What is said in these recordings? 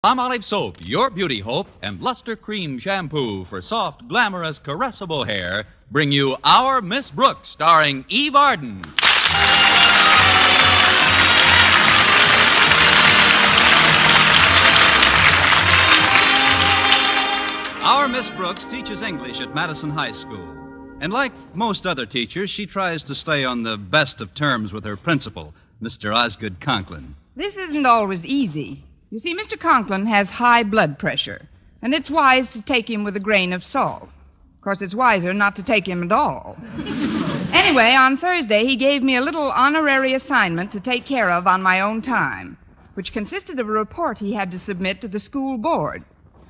Palmolive Soap, your beauty hope, and Luster Cream Shampoo for soft, glamorous, caressable hair bring you Our Miss Brooks, starring Eve Arden. Our Miss Brooks teaches English at Madison High School. And like most other teachers, she tries to stay on the best of terms with her principal, Mr. Osgood Conklin. This isn't always easy. You see, Mr. Conklin has high blood pressure, and it's wise to take him with a grain of salt. Of course, it's wiser not to take him at all. Anyway, on Thursday, he gave me a little honorary assignment to take care of on my own time, which consisted of a report he had to submit to the school board.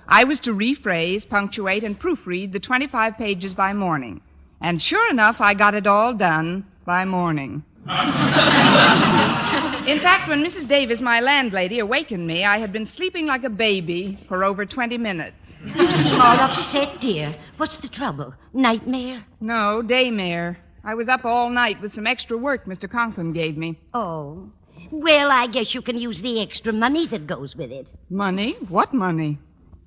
I was to rephrase, punctuate, and proofread the 25 pages by morning. And sure enough, I got it all done by morning. In fact, when Mrs. Davis, my landlady, awakened me, I had been sleeping like a baby for over 20 minutes. You seem all upset, dear. What's the trouble? Nightmare? No, daymare. I was up all night with some extra work Mr. Conklin gave me. Oh. Well, I guess you can use the extra money that goes with it. Money? What money?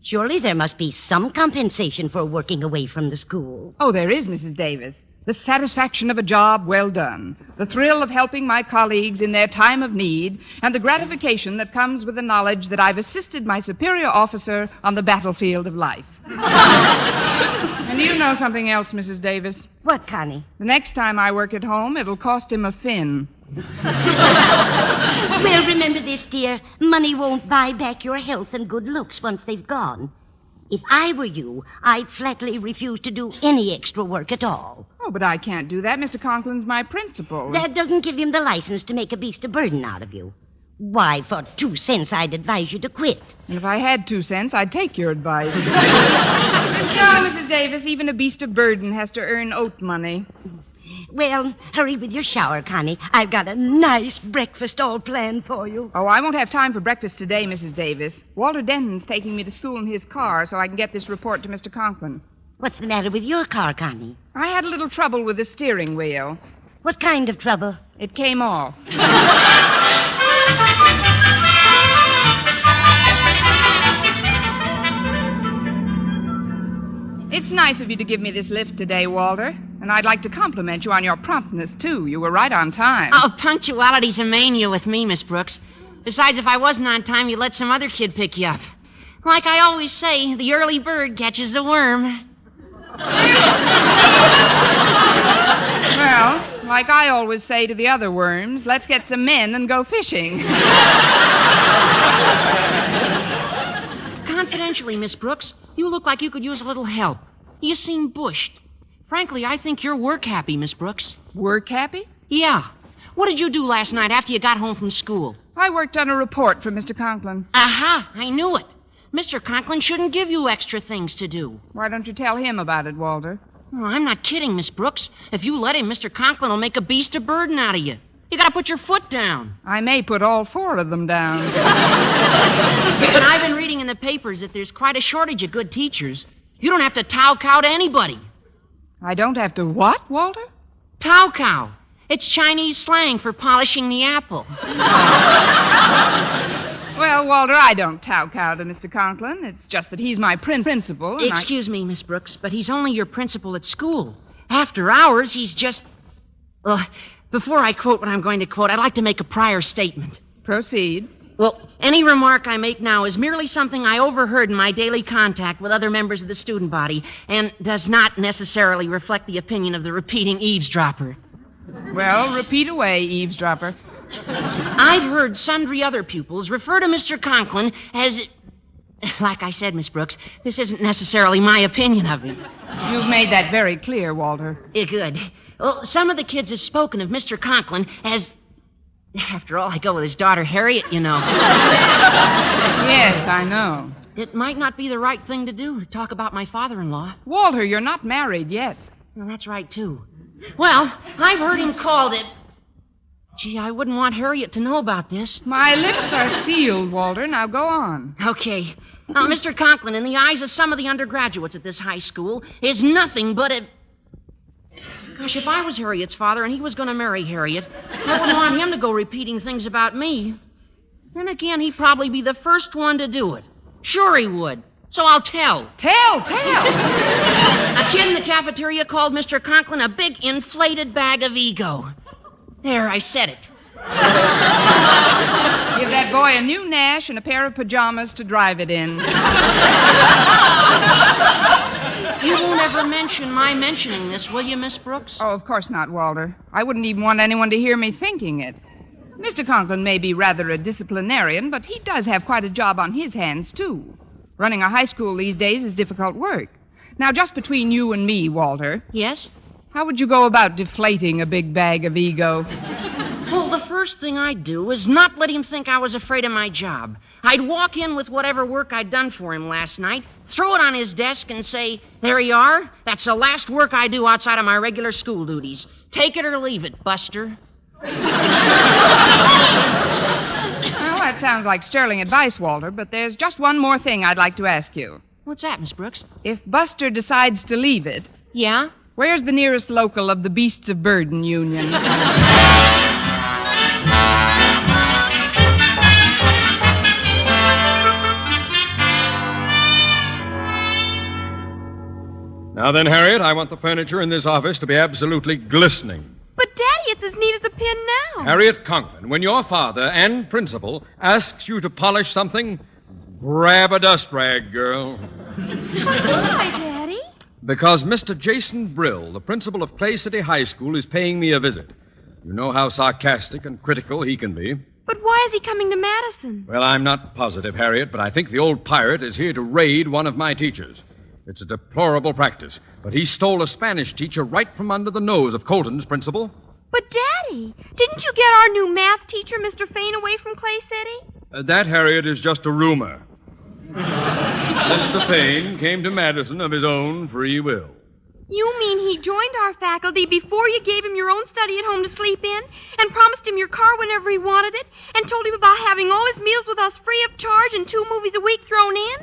Surely there must be some compensation for working away from the school. Oh, there is, Mrs. Davis. The satisfaction of a job well done, the thrill of helping my colleagues in their time of need, and the gratification that comes with the knowledge that I've assisted my superior officer on the battlefield of life. And you know something else, Mrs. Davis? What, Connie? The next time I work at home, it'll cost him a fin. Well, remember this, dear. Money won't buy back your health and good looks once they've gone. If I were you, I'd flatly refuse to do any extra work at all. Oh, but I can't do that. Mr. Conklin's my principal. That doesn't give him the license to make a beast of burden out of you. Why, for 2 cents, I'd advise you to quit. And if I had 2 cents, I'd take your advice. No, Mrs. Davis, even a beast of burden has to earn oat money. Well, hurry with your shower, Connie. I've got a nice breakfast all planned for you. Oh, I won't have time for breakfast today, Mrs. Davis. Walter Denton's taking me to school in his car so I can get this report to Mr. Conklin. What's the matter with your car, Connie? I had a little trouble with the steering wheel. What kind of trouble? It came off. It's nice of you to give me this lift today, Walter. And I'd like to compliment you on your promptness, too. You were right on time. Oh, punctuality's a mania with me, Miss Brooks. Besides, if I wasn't on time, you'd let some other kid pick you up. Like I always say, the early bird catches the worm. Well, like I always say to the other worms, let's get some men and go fishing. Confidentially, Miss Brooks, you look like you could use a little help. You seem bushed. Frankly, I think you're work-happy, Miss Brooks. Work-happy? Yeah. What did you do last night after you got home from school? I worked on a report for Mr. Conklin. Aha! I knew it. Mr. Conklin shouldn't give you extra things to do. Why don't you tell him about it, Walter? Oh, I'm not kidding, Miss Brooks. If you let him, Mr. Conklin will make a beast of burden out of you. You gotta put your foot down. I may put all 4 of them down. And I've been reading in the papers that there's quite a shortage of good teachers. You don't have to tow-cow to anybody. I don't have to what, Walter? Tow-cow. It's Chinese slang for polishing the apple. Well, Walter, I don't tow-cow to Mr. Conklin. It's just that he's my principal. And Excuse me, Miss Brooks, but he's only your principal at school. After hours, he's just... Well, before I quote what I'm going to quote, I'd like to make a prior statement. Proceed. Well, any remark I make now is merely something I overheard in my daily contact with other members of the student body and does not necessarily reflect the opinion of the repeating eavesdropper. Well, repeat away, eavesdropper. I've heard sundry other pupils refer to Mr. Conklin as... Like I said, Miss Brooks, this isn't necessarily my opinion of him. You've made that very clear, Walter. Good. Well, some of the kids have spoken of Mr. Conklin as... After all, I go with his daughter, Harriet, you know. Yes, I know. It might not be the right thing to do, to talk about my father-in-law. Walter, you're not married yet. Well, that's right, too. Well, I've heard him called it... Gee, I wouldn't want Harriet to know about this. My lips are sealed, Walter. Now go on. Okay. Now, Mr. Conklin, in the eyes of some of the undergraduates at this high school, is nothing but a... Gosh, if I was Harriet's father and he was going to marry Harriet, I wouldn't want him to go repeating things about me. Then again, he'd probably be the first one to do it. Sure he would. So I'll tell. Tell. A kid in the cafeteria called Mr. Conklin a big inflated bag of ego. There, I said it. Give that boy a new Nash and a pair of pajamas to drive it in. You won't ever mention my mentioning this, will you, Miss Brooks? Oh, of course not, Walter. I wouldn't even want anyone to hear me thinking it. Mr. Conklin may be rather a disciplinarian, but he does have quite a job on his hands, too. Running a high school these days is difficult work. Now, just between you and me, Walter. Yes? How would you go about deflating a big bag of ego? Well, the first thing I'd do is not let him think I was afraid of my job. I'd walk in with whatever work I'd done for him last night, throw it on his desk, and say, "There you are. That's the last work I do outside of my regular school duties. Take it or leave it, Buster." Well, that sounds like sterling advice, Walter, but there's just one more thing I'd like to ask you. What's that, Miss Brooks? If Buster decides to leave it, Yeah? where's the nearest local of the Beasts of Burden Union? Now then, Harriet, I want the furniture in this office to be absolutely glistening. But, Daddy, it's as neat as a pin now. Harriet Conklin, when your father and principal asks you to polish something, grab a dust rag, girl. But why, Daddy? Because Mr. Jason Brill, the principal of Clay City High School, is paying me a visit. You know how sarcastic and critical he can be. But why is he coming to Madison? Well, I'm not positive, Harriet, but I think the old pirate is here to raid one of my teachers. It's a deplorable practice, but he stole a Spanish teacher right from under the nose of Colton's principal. But, Daddy, didn't you get our new math teacher, Mr. Fain, away from Clay City? That, Harriet, is just a rumor. Mr. Fain came to Madison of his own free will. You mean he joined our faculty before you gave him your own study at home to sleep in, and promised him your car whenever he wanted it, and told him about having all his meals with us free of charge and 2 movies a week thrown in?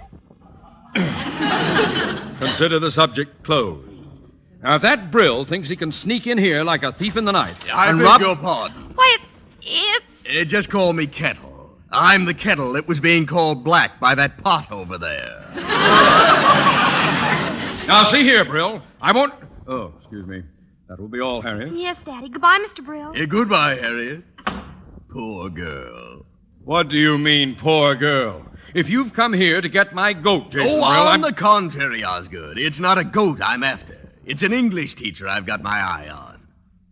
Consider the subject closed. Now, if that Brill thinks he can sneak in here like a thief in the night I and beg rob... your pardon. Why, it's... Just call me Kettle. I'm the kettle that was being called black by that pot over there. Now, see here, Brill. I won't... Oh, excuse me. That will be all, Harriet. Yes, Daddy. Goodbye, Mr. Brill. Goodbye, Harriet. Poor girl. What do you mean, poor girl? If you've come here to get my goat, Jason Brill, On the contrary, Osgood. It's not a goat I'm after. It's an English teacher I've got my eye on.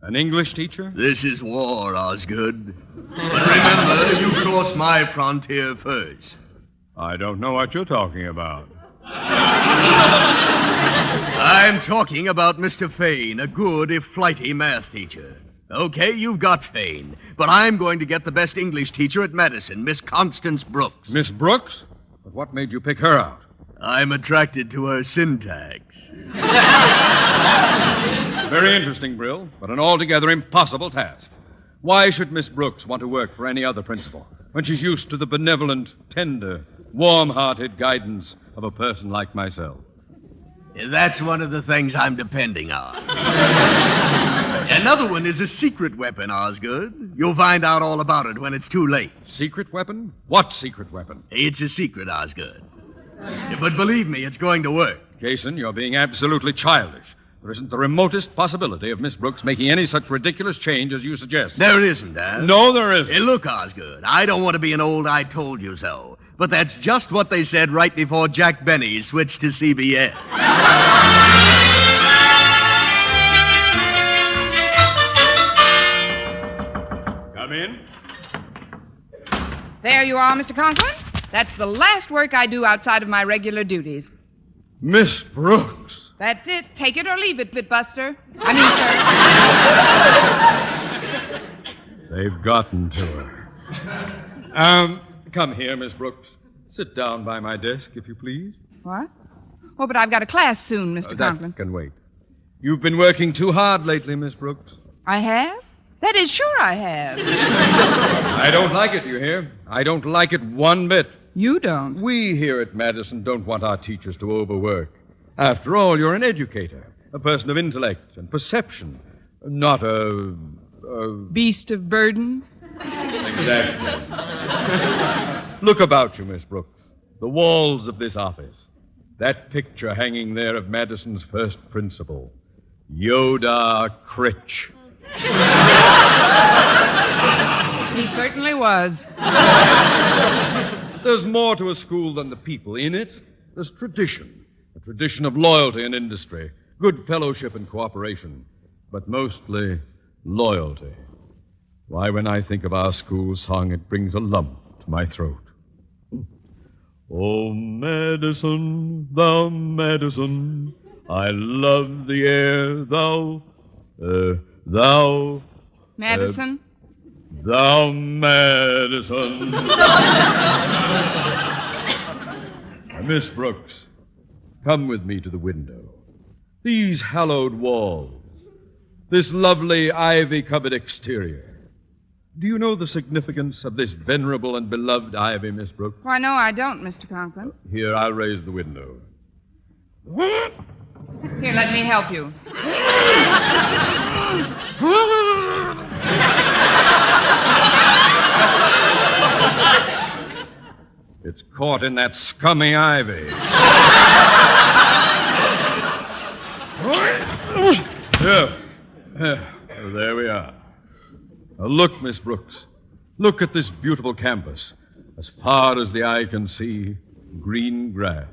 An English teacher? This is war, Osgood. But remember, you crossed my frontier first. I don't know what you're talking about. I'm talking about Mr. Fain, a good if flighty math teacher. Okay, you've got Fain, but I'm going to get the best English teacher at Madison, Miss Constance Brooks. Miss Brooks? But what made you pick her out? I'm attracted to her syntax. Very interesting, Brill, but an altogether impossible task. Why should Miss Brooks want to work for any other principal when she's used to the benevolent, tender, warm-hearted guidance of a person like myself? That's one of the things I'm depending on. Another one is a secret weapon, Osgood. You'll find out all about it when it's too late. Secret weapon? What secret weapon? It's a secret, Osgood. But believe me, it's going to work. Jason, you're being absolutely childish. There isn't the remotest possibility of Miss Brooks making any such ridiculous change as you suggest. There isn't, Dad. No, there isn't. Hey, look, Osgood, I don't want to be an old I told you so, but that's just what they said right before Jack Benny switched to CBS. Come in. There you are, Mr. Conklin. That's the last work I do outside of my regular duties. Miss Brooks. That's it. Take it or leave it, Bitbuster. They've gotten to her. Come here, Miss Brooks. Sit down by my desk, if you please. What? Oh, but I've got a class soon, Mr. Conklin. That can wait. You've been working too hard lately, Miss Brooks. I have? That is, sure I have. I don't like it, you hear? I don't like it one bit. You don't? We here at Madison don't want our teachers to overwork. After all, you're an educator, a person of intellect and perception, not a beast of burden? Exactly. Look about you, Miss Brooks. The walls of this office. That picture hanging there of Madison's first principal, Yoda Critch. He certainly was. There's more to a school than the people. In it, there's tradition. A tradition of loyalty and industry, good fellowship and cooperation, but mostly loyalty. Why, when I think of our school song, it brings a lump to my throat. Oh, Madison, thou Madison, I love the air, thou... Madison? Thou Madison. Miss Brooks, come with me to the window. These hallowed walls, this lovely ivy-covered exterior. Do you know the significance of this venerable and beloved ivy, Miss Brooks? Why, no, I don't, Mr. Conklin. Here, I'll raise the window. Here, let me help you. It's caught in that scummy ivy. There we are. Now look, Miss Brooks. Look at this beautiful campus. As far as the eye can see, green grass.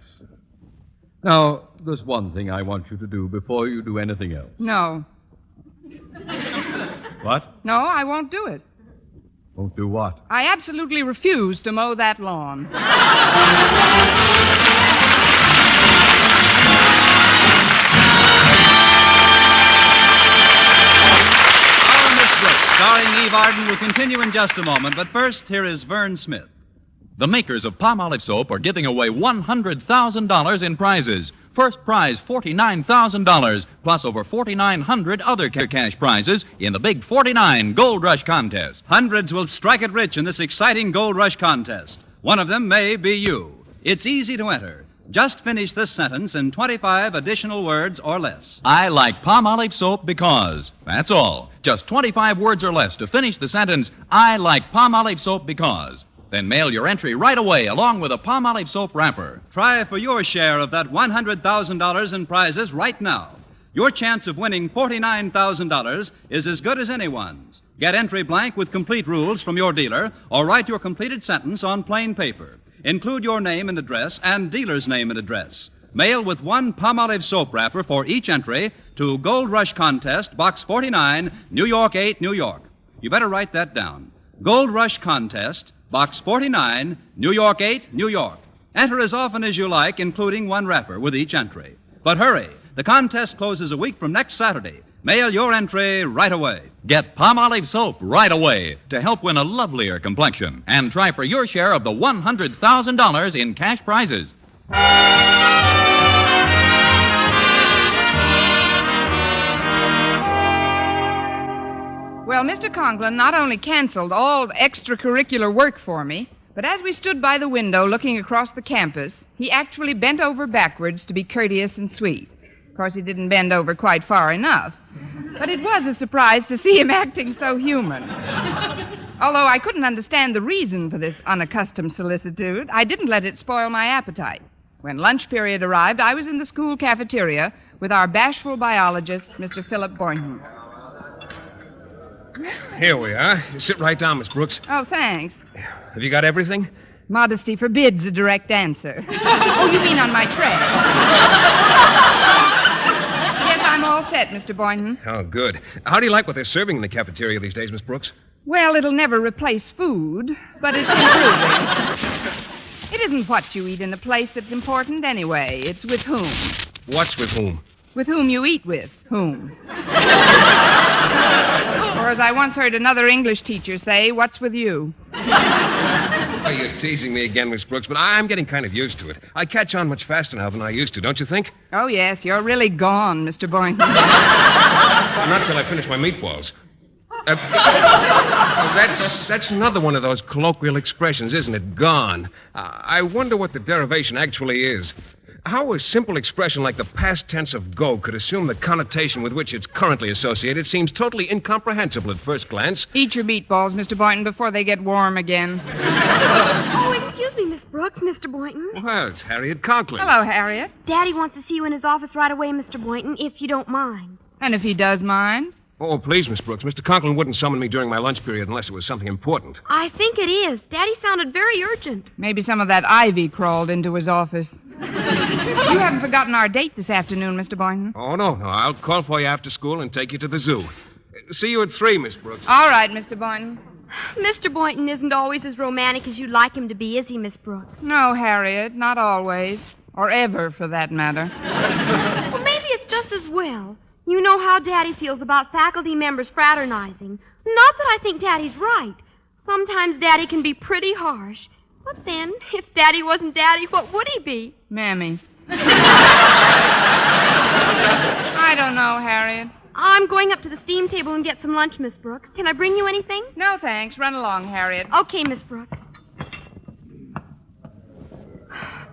Now, there's one thing I want you to do before you do anything else. No. What? No, I won't do it. Won't do what? I absolutely refuse to mow that lawn. Starring Eve Arden will continue in just a moment, but first, here is Vern Smith. The makers of Palmolive soap are giving away $100,000 in prizes. First prize, $49,000, plus over 4,900 other cash prizes in the Big 49 Gold Rush contest. Hundreds will strike it rich in this exciting Gold Rush contest. One of them may be you. It's easy to enter. Just finish this sentence in 25 additional words or less. I like Palmolive soap because. That's all. Just 25 words or less to finish the sentence, I like Palmolive soap because. Then mail your entry right away along with a Palmolive soap wrapper. Try for your share of that $100,000 in prizes right now. Your chance of winning $49,000 is as good as anyone's. Get entry blank with complete rules from your dealer or write your completed sentence on plain paper. Include your name and address and dealer's name and address. Mail with one Palmolive soap wrapper for each entry to Gold Rush Contest, Box 49, New York 8, New York. You better write that down. Gold Rush Contest, Box 49, New York 8, New York. Enter as often as you like, including one wrapper with each entry. But hurry, the contest closes a week from next Saturday. Mail your entry right away. Get Palmolive soap right away to help win a lovelier complexion. And try for your share of the $100,000 in cash prizes. Well, Mr. Conklin not only canceled all extracurricular work for me, but as we stood by the window looking across the campus, he actually bent over backwards to be courteous and sweet. Of course, he didn't bend over quite far enough. But it was a surprise to see him acting so human. Although I couldn't understand the reason for this unaccustomed solicitude, I didn't let it spoil my appetite. When lunch period arrived, I was in the school cafeteria with our bashful biologist, Mr. Philip Boynton. Here we are. Sit right down, Miss Brooks. Oh, thanks. Have you got everything? Modesty forbids a direct answer. Oh, you mean on my tray? Yes, I'm all set, Mr. Boynton. Oh, good. How do you like what they're serving in the cafeteria these days, Miss Brooks? Well, it'll never replace food, but it's improving. It isn't what you eat in a place that's important anyway. It's with whom. What's with whom? With whom you eat with. Whom. Or as I once heard another English teacher say, what's with you? Oh, you're teasing me again, Miss Brooks, but I'm getting kind of used to it. I catch on much faster now than I used to, don't you think? Oh, yes, you're really gone, Mr. Boynton. Not till I finish my meatballs. That's another one of those colloquial expressions, isn't it? Gone. I wonder what the derivation actually is. How a simple expression like the past tense of go could assume the connotation with which it's currently associated seems totally incomprehensible at first glance. Eat your meatballs, Mr. Boynton, before they get warm again. Oh, excuse me, Miss Brooks, Mr. Boynton. Well, it's Harriet Conklin. Hello, Harriet. Daddy wants to see you in his office right away, Mr. Boynton, if you don't mind. And if he does mind? Oh, please, Miss Brooks. Mr. Conklin wouldn't summon me during my lunch period unless it was something important. I think it is. Daddy sounded very urgent. Maybe some of that ivy crawled into his office. You haven't forgotten our date this afternoon, Mr. Boynton. Oh, no. I'll call for you after school and take you to the zoo. See you at 3, Miss Brooks. All right, Mr. Boynton. Mr. Boynton isn't always as romantic as you'd like him to be, is he, Miss Brooks? No, Harriet, not always. Or ever, for that matter. Well, maybe it's just as well. You know how Daddy feels about faculty members fraternizing. Not that I think Daddy's right. Sometimes Daddy can be pretty harsh. But then, if Daddy wasn't Daddy, what would he be? Mammy. I don't know, Harriet. I'm going up to the steam table and get some lunch, Miss Brooks. Can I bring you anything? No, thanks. Run along, Harriet. Okay, Miss Brooks.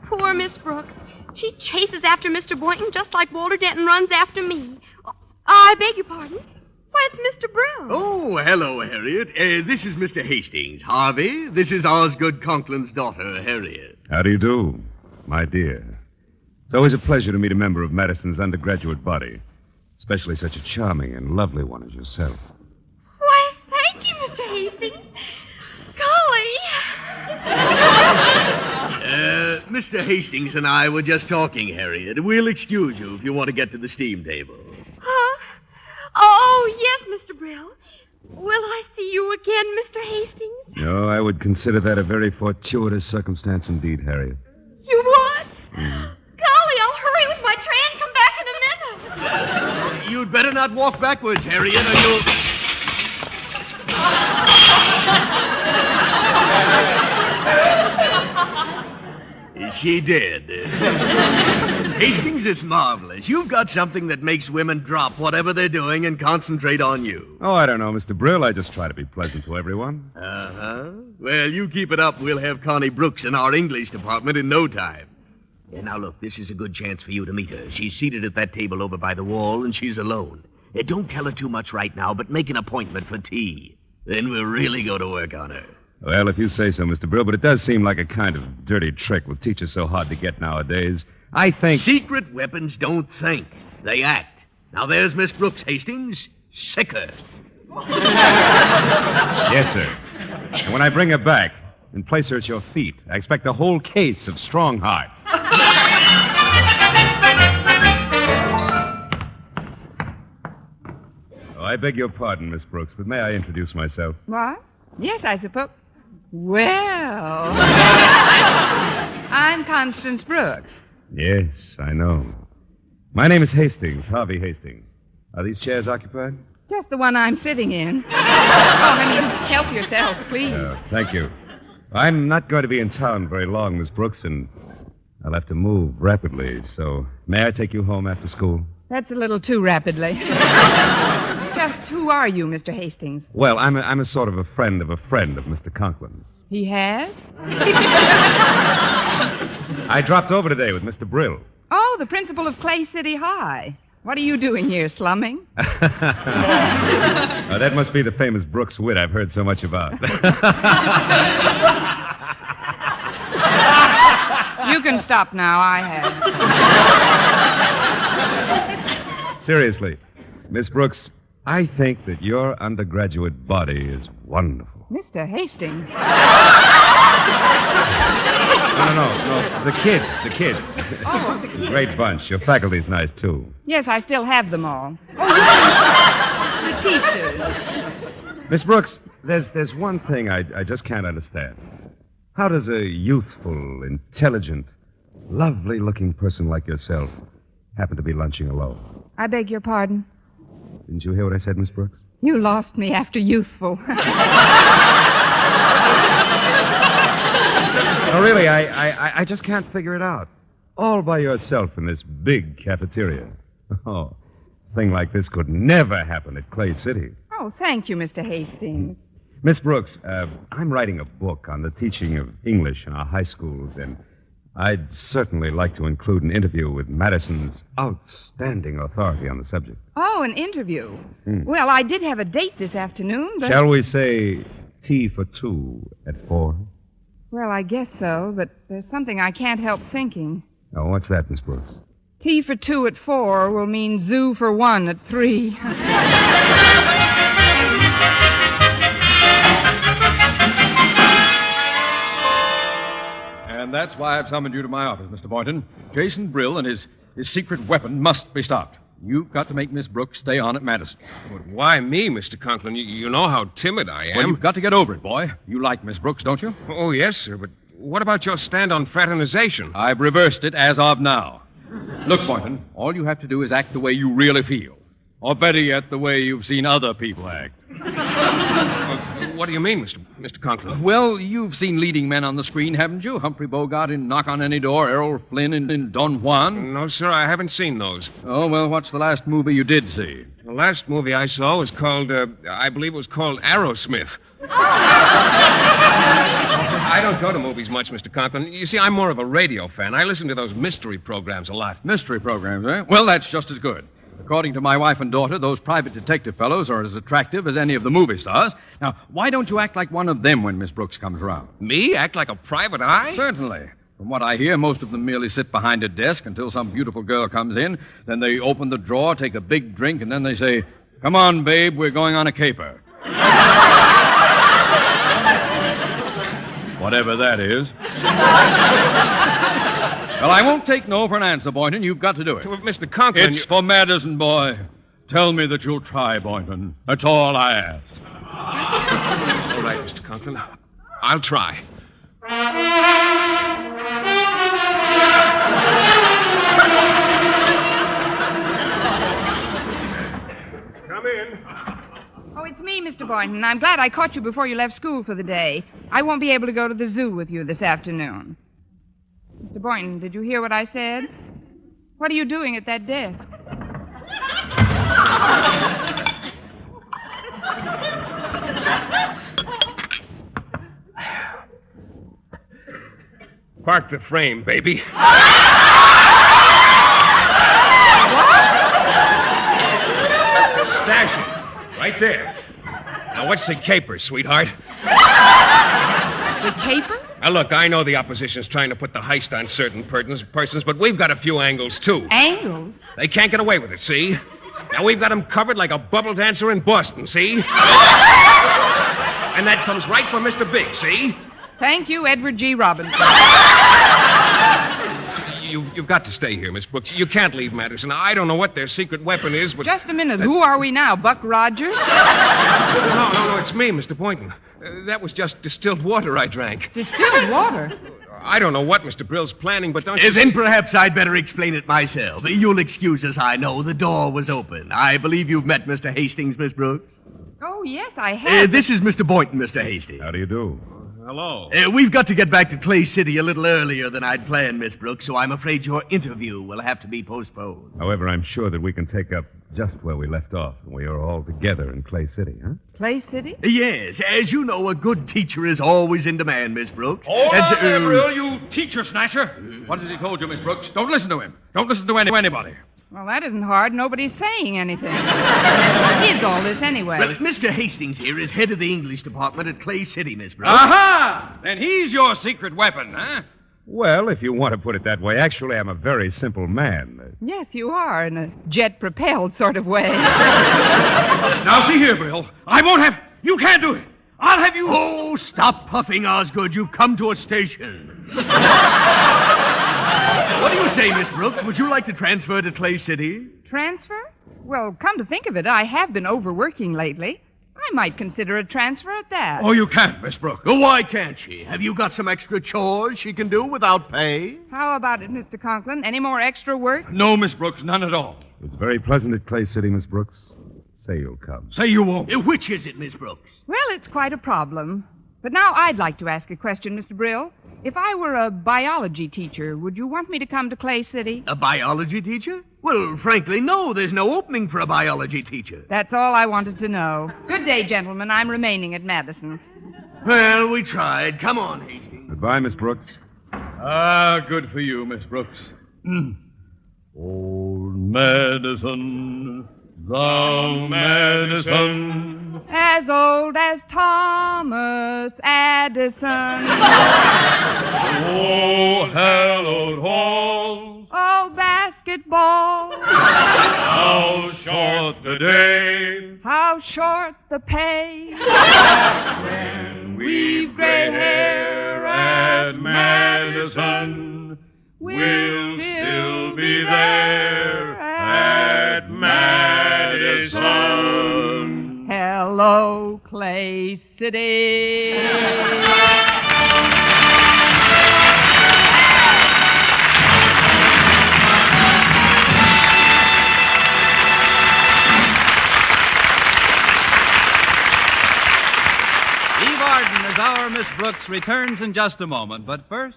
Poor Miss Brooks. She chases after Mr. Boynton just like Walter Denton runs after me. Oh, I beg your pardon. Why, it's Mr. Brill. Oh, hello, Harriet. This is Mr. Hastings. Harvey, this is Osgood Conklin's daughter, Harriet. How do you do, my dear? It's always a pleasure to meet a member of Madison's undergraduate body, especially such a charming and lovely one as yourself. Why, thank you, Mr. Hastings. Golly. Mr. Hastings and I were just talking, Harriet. We'll excuse you if you want to get to the steam table. Huh? Oh, yes, Mr. Brill. Will I see you again, Mr. Hastings? No, I would consider that a very fortuitous circumstance indeed, Harriet. You would? Mm-hmm. Golly, I'll hurry with my tray and come back in a minute. You'd better not walk backwards, Harriet, or you'll... She did. Hastings, it's marvelous. You've got something that makes women drop whatever they're doing and concentrate on you. Oh, I don't know, Mr. Brill. I just try to be pleasant to everyone. Uh-huh. Well, you keep it up. We'll have Connie Brooks in our English department in no time. And now, look, this is a good chance for you to meet her. She's seated at that table over by the wall, and she's alone. Don't tell her too much right now, but make an appointment for tea. Then we'll really go to work on her. Well, if you say so, Mr. Brill, but it does seem like a kind of dirty trick with teachers so hard to get nowadays. I think... Secret weapons don't think. They act. Now, there's Miss Brooks, Hastings. Sick her. Yes, sir. And when I bring her back and place her at your feet, I expect a whole case of strong heart. Oh, I beg your pardon, Miss Brooks, but may I introduce myself? What? Yes, I suppose. Well, I'm Constance Brooks. Yes, I know. My name is Hastings, Harvey Hastings. Are these chairs occupied? Just the one I'm sitting in. Help yourself, please. Thank you. I'm not going to be in town very long, Miss Brooks, and I'll have to move rapidly, so may I take you home after school? That's a little too rapidly. Just who are you, Mr. Hastings? Well, I'm a sort of a friend of Mr. Conklin's. He has? I dropped over today with Mr. Brill. Oh, the principal of Clay City High. What are you doing here, slumming? Oh, that must be the famous Brooks wit I've heard so much about. You can stop now. I have. Seriously, Miss Brooks, I think that your undergraduate body is wonderful. Mr. Hastings. No. The kids. Oh, the kids. Great bunch. Your faculty's nice, too. Yes, I still have them all. Oh, the teachers. Miss Brooks, there's one thing I just can't understand. How does a youthful, intelligent, lovely-looking person like yourself happen to be lunching alone? I beg your pardon? Didn't you hear what I said, Miss Brooks? You lost me after youthful. No, really, I just can't figure it out. All by yourself in this big cafeteria. Oh, a thing like this could never happen at Clay City. Oh, thank you, Mr. Hastings. Miss Brooks, I'm writing a book on the teaching of English in our high schools, and I'd certainly like to include an interview with Madison's outstanding authority on the subject. Oh, an interview. Well, I did have a date this afternoon, but... Shall we say tea for two at 4? Well, I guess so, but there's something I can't help thinking. Oh, what's that, Miss Brooks? Tea for 2 at 4 will mean zoo for 1 at 3. And that's why I've summoned you to my office, Mr. Boynton. Jason Brill and his secret weapon must be stopped. You've got to make Miss Brooks stay on at Madison. But why me, Mr. Conklin? You know how timid I am. Well, you've got to get over it, boy. You like Miss Brooks, don't you? Oh, yes, sir, but what about your stand on fraternization? I've reversed it as of now. Look, Boynton, all you have to do is act the way you really feel. Or better yet, the way you've seen other people act. What do you mean, Mr. Conklin? Well, you've seen leading men on the screen, haven't you? Humphrey Bogart in Knock on Any Door, Errol Flynn in Don Juan. No, sir, I haven't seen those. Oh, well, what's the last movie you did see? The last movie I saw was called, I believe it was called Aerosmith. I don't go to movies much, Mr. Conklin. You see, I'm more of a radio fan. I listen to those mystery programs a lot. Mystery programs, eh? Well, that's just as good. According to my wife and daughter, those private detective fellows are as attractive as any of the movie stars. Now, why don't you act like one of them when Miss Brooks comes around? Me? Act like a private eye? Certainly. From what I hear, most of them merely sit behind a desk until some beautiful girl comes in. Then they open the drawer, take a big drink, and then they say, "Come on, babe, we're going on a caper." Whatever that is. Well, I won't take no for an answer, Boynton. You've got to do it. Mr. Conklin... It's for Madison, boy. Tell me that you'll try, Boynton. That's all I ask. All right, Mr. Conklin. I'll try. Come in. Oh, it's me, Mr. Boynton. I'm glad I caught you before you left school for the day. I won't be able to go to the zoo with you this afternoon. Mr. Boynton, did you hear what I said? What are you doing at that desk? Park the frame, baby. Stash it. Right there. Now, what's the caper, sweetheart? The caper? Now, look, I know the opposition's trying to put the heist on certain persons, but we've got a few angles, too. Angles? They can't get away with it, see? Now, we've got them covered like a bubble dancer in Boston, see? And that comes right from Mr. Big, see? Thank you, Edward G. Robinson. You've got to stay here, Miss Brooks. You can't leave Madison. I don't know what their secret weapon is, but... Just a minute. Who are we now, Buck Rogers? No, it's me, Mr. Boynton. That was just distilled water I drank. Distilled water? I don't know what Mr. Brill's planning, but don't you... Then perhaps I'd better explain it myself. You'll excuse us, I know. The door was open. I believe you've met Mr. Hastings, Miss Brooks. Oh, yes, I have. This is Mr. Boynton, Mr. Hastings. How do you do? Hello. We've got to get back to Clay City a little earlier than I'd planned, Miss Brooks, so I'm afraid your interview will have to be postponed. However, I'm sure that we can take up just where we left off. We are all together in Clay City, huh? Clay City? Yes. As you know, a good teacher is always in demand, Miss Brooks. Hold on there, Brill, you teacher snatcher. What has he told you, Miss Brooks? Don't listen to him. Don't listen to anybody. Well, that isn't hard. Nobody's saying anything. What is all this, anyway? Well, Mr. Hastings here is head of the English department at Clay City, Miss Brooks. Aha! Then he's your secret weapon, huh? Well, if you want to put it that way, actually, I'm a very simple man. Yes, you are, in a jet-propelled sort of way. Now, see here, Brill. I won't have... You can't do it. I'll have you... Oh, stop puffing, Osgood. You've come to a station. What do you say, Miss Brooks? Would you like to transfer to Clay City? Transfer? Well, come to think of it, I have been overworking lately. I might consider a transfer at that. Oh, you can't, Miss Brooks. Oh, why can't she? Have you got some extra chores she can do without pay? How about it, Mr. Conklin? Any more extra work? No, Miss Brooks, none at all. It's very pleasant at Clay City, Miss Brooks. Say you'll come. Say you won't. Which is it, Miss Brooks? Well, it's quite a problem. But now I'd like to ask a question, Mr. Brill. If I were a biology teacher, would you want me to come to Clay City? A biology teacher? Well, frankly, no. There's no opening for a biology teacher. That's all I wanted to know. Good day, gentlemen. I'm remaining at Madison. Well, we tried. Come on, Hastings. Goodbye, Miss Brooks. Ah, good for you, Miss Brooks. Old Madison, thou Madison, as old as Thomas Addison. Oh, hallowed halls, Oh, basketball, how short the day how short the pay. when we've gray hair at Madison. We'll still be there at Madison. Hello, Clay City. Eve Arden as our Miss Brooks returns in just a moment, but first...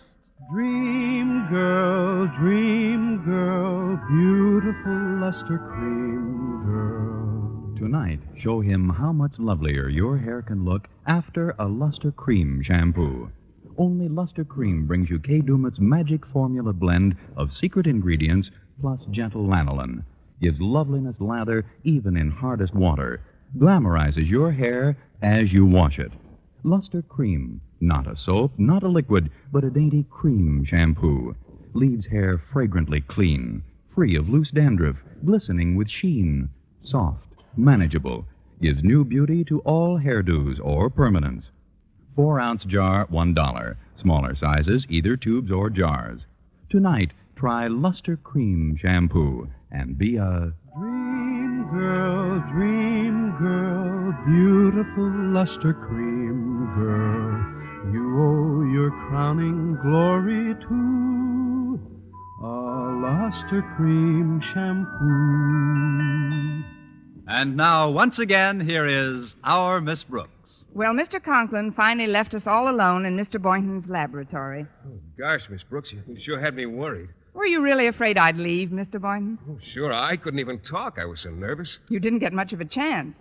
Dream girl, beautiful luster cream girl. Tonight, show him how much lovelier your hair can look after a Luster Cream shampoo. Only Luster Cream brings you Kay Daumit's magic formula blend of secret ingredients plus gentle lanolin. Gives loveliness lather even in hardest water. Glamorizes your hair as you wash it. Luster Cream. Not a soap, not a liquid, but a dainty cream shampoo. Leaves hair fragrantly clean, free of loose dandruff, glistening with sheen. Soft, manageable. Gives new beauty to all hairdos or permanents. 4-ounce jar, $1. Smaller sizes, either tubes or jars. Tonight, try Luster Cream shampoo and be a... Dream girl, beautiful luster cream girl. You owe your crowning glory to a luster cream shampoo. And now, once again, here is our Miss Brooks. Well, Mr. Conklin finally left us all alone in Mr. Boynton's laboratory. Oh, gosh, Miss Brooks, you sure had me worried. Were you really afraid I'd leave, Mr. Boynton? Oh, sure, I couldn't even talk. I was so nervous. You didn't get much of a chance.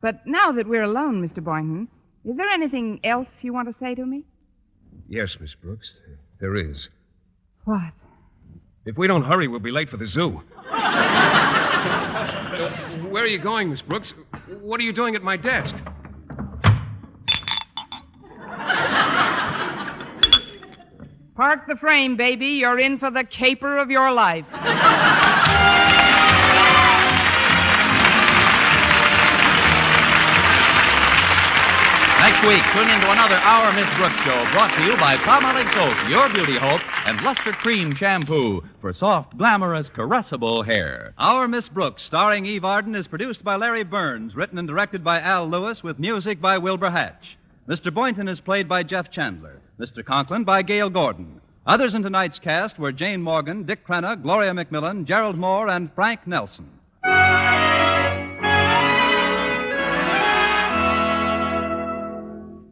But now that we're alone, Mr. Boynton, is there anything else you want to say to me? Yes, Miss Brooks, there is. What? If we don't hurry, we'll be late for the zoo. Where are you going, Miss Brooks? What are you doing at my desk? Park the frame, baby. You're in for the caper of your life. Next week, tune into another Our Miss Brooks show brought to you by Palmolive Soap, your beauty hope, and Luster Cream Shampoo for soft, glamorous, caressable hair. Our Miss Brooks, starring Eve Arden, is produced by Larry Burns, written and directed by Al Lewis, with music by Wilbur Hatch. Mr. Boynton is played by Jeff Chandler. Mr. Conklin by Gail Gordon. Others in tonight's cast were Jane Morgan, Dick Crenna, Gloria McMillan, Gerald Moore, and Frank Nelson.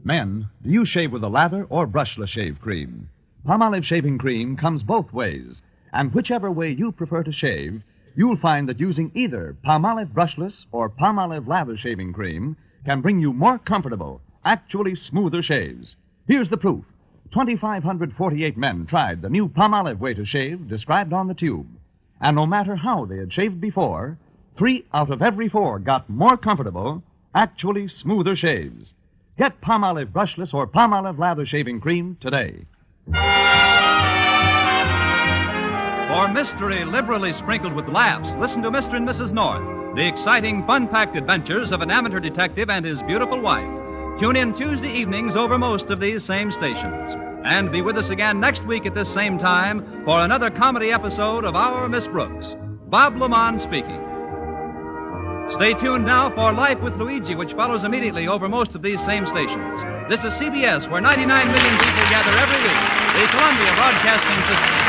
Men, do you shave with a lather or brushless shave cream? Palmolive shaving cream comes both ways, and whichever way you prefer to shave, you'll find that using either Palmolive brushless or Palmolive lather shaving cream can bring you more comfortable, actually smoother shaves. Here's the proof. 2,548 men tried the new Palmolive way to shave described on the tube. And no matter how they had shaved before, 3 out of every 4 got more comfortable, actually smoother shaves. Get Palmolive brushless or Palmolive lather shaving cream today. For mystery liberally sprinkled with laughs, listen to Mr. and Mrs. North, the exciting, fun-packed adventures of an amateur detective and his beautiful wife. Tune in Tuesday evenings over most of these same stations. And be with us again next week at this same time for another comedy episode of Our Miss Brooks. Bob Lamont speaking. Stay tuned now for Life with Luigi, which follows immediately over most of these same stations. This is CBS, where 99 million people gather every week. The Columbia Broadcasting System.